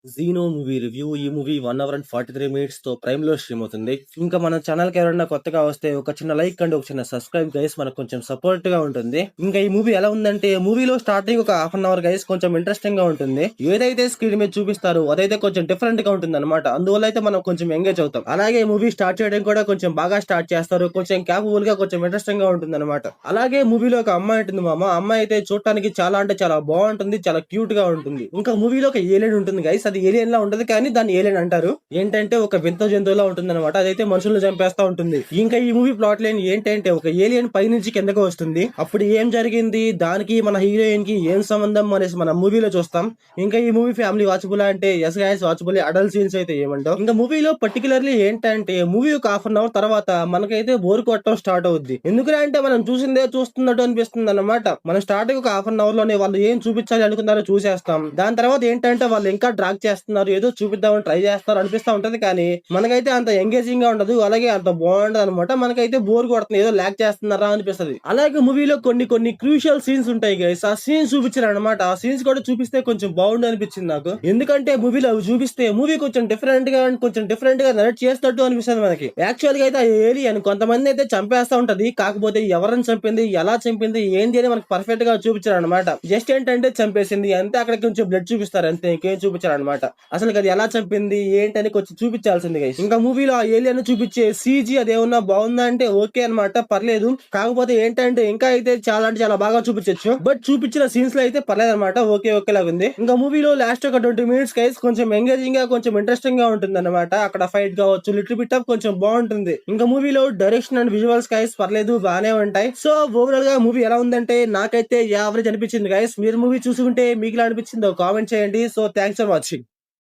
జీనో movie review. ఈ movie 1 hour and 43 minutes తో prime లో స్ట్రీమ్ అవుతుంది. ఇంకా మన ఛానల్ కి ఎవరైనా కొత్తగా వస్తే ఒక చిన్న లైక్ అండ్ ఒక చిన్న సబ్స్క్రైబ్ గైస్, మనకు కొంచెం సపోర్ట్ గా ఉంటుంది. ఇంకా ఈ మూవీ ఎలా ఉందంటే, మూవీలో స్టార్టింగ్ ఒక హాఫ్ అన్ అవర్ గైస్ కొంచెం ఇంట్రెస్టింగ్ గా ఉంటుంది. ఏదైతే స్క్రీన్ మీద చూపిస్తారో అదైతే కొంచెం డిఫరెంట్ గా ఉంటుంది అనమాట. అందువల్ల అయితే మనం కొంచెం ఎంగేజ్ అవుతాం. అలాగే మూవీ స్టార్ట్ చేయడం కూడా కొంచెం బాగా స్టార్ట్ చేస్తారు. కొంచెం క్యాపబుల్ గా కొంచెం ఇంట్రెస్టింగ్ గా ఉంటుంది అనమాట. అలాగే మూవీలో ఒక అమ్మాయి ఉంటుంది మామ. అమ్మాయి అయితే చూడటానికి చాలా అంటే చాలా బాగుంటుంది, చాలా క్యూట్ గా ఉంటుంది. ఇంకా మూవీలో ఒక ఏలియన్ ఉంటుంది గైస్. అది ఏలియన్ లా ఉంటది కానీ దాన్ని ఏలియన్ అంటారు. ఏంటంటే ఒక వింత జంతువులా ఉంటుంది అనమాట. అదైతే మనుషులను చంపేస్తా ఉంటుంది. ఇంకా ఈ మూవీ ప్లాట్ లైన్ ఏంటంటే, ఒక ఏలియన్ పై నుంచి కిందకు వస్తుంది. అప్పుడు ఏం జరిగింది, దానికి మన హీరోయిన్ కి ఏం సంబంధం అనేసి మన మూవీలో చూస్తాం. ఇంకా ఈ మూవీ ఫ్యామిలీ వాచబుల్ అంటే yes guys watchable. Adult scenes అయితే ఏమంటావు. ఇంకా మూవీలో పర్టికులర్లీ ఏంటంటే, మూవీ ఒక హాఫ్ అన్ అవర్ తర్వాత మనకైతే బోర్ కొట్టడం స్టార్ట్ అవుద్ది. ఎందుకంటే మనం చూసిందే చూస్తున్నట్టు అనిపిస్తుంది అనమాట. మనం స్టార్టింగ్ ఒక హాఫ్ అన్ అవర్ లోనే వాళ్ళు ఏం చూపించాలి అనుకున్నారో చూసేస్తాం. దాని తర్వాత ఏంటంటే వాళ్ళు ఇంకా డ్రాగ్ చేస్తున్నారు, ఏదో చూపిద్దామని ట్రై చేస్తారు అనిపిస్తా ఉంటది. కానీ మనకైతే అంత ఎంగేజింగ్ గా ఉండదు, అలాగే అంత బాగుండదు అనమాట. మనకైతే బోర్ కొడుతుంది, ఏదో ల్యాక్ చేస్తున్నారా అనిపిస్తుంది. అలాగే మూవీలో కొన్ని కొన్ని క్రూషియల్ సీన్స్ ఉంటాయి గైస్. ఆ సీన్స్ చూపించారు అనమాట. ఆ సీన్స్ కూడా చూపిస్తే కొంచెం బాగుండు అనిపించింది నాకు. ఎందుకంటే మూవీలో అవి చూపిస్తే మూవీ కొంచెం డిఫరెంట్ గా నరేట్ చేసినట్టు అనిపిస్తుంది మనకి. యాక్చువల్ గా అయితే ఆ ఏలియన్ కొంతమంది అయితే చంపేస్తా ఉంటది. కాకపోతే ఎవరిని చంపింది, ఎలా చంపింది, ఏంటి అని మనకి పర్ఫెక్ట్ గా చూపించారు అనమాట. జస్ట్ ఏంటంటే చంపేసింది అంతే, అక్కడ కొంచెం బ్లడ్ చూపిస్తారు అంతే, ఇంకేం చూపించారు అనమాట. అసలు అది ఎలా చంపింది ఏంటని కొంచెం చూపించాల్సింది గైస్. ఇంకా మూవీలో ఆ ఏలియన్ చూపించే సీజీ అదేమన్నా బాగుందా అంటే ఓకే అనమాట, పర్లేదు. కాకపోతే ఏంటంటే ఇంకా అయితే చాలా అంటే చాలా బాగా చూపించచ్చు. బట్ చూపించిన సీన్స్ లో అయితే పర్లేదు అనమాట, ఓకే లాగా ఉంది. ఇంకా మూవీలో లాస్ట్ ఒక 20 మినిట్స్ గైస్ కొంచెం ఎంగేజింగ్ గా కొంచెం ఇంట్రెస్టింగ్ గా ఉంటుంది అనమాట. అక్కడ ఫైట్ కావచ్చు, లిటిల్ బిట్ ఆఫ్ కొంచెం బాగుంటుంది. ఇంకా మూవీలో డైరెక్షన్ అండ్ విజువల్స్ గైస్ పర్లేదు, బాగానే ఉంటాయి. సో ఓవరాల్ గా మూవీ ఎలా ఉందంటే నాకైతే యావరేజ్ అనిపించింది గైస్. మీరు మూవీ చూసుకుంటే మీకు ఎలా అనిపించిందో కామెంట్ చేయండి. So thanks for watching.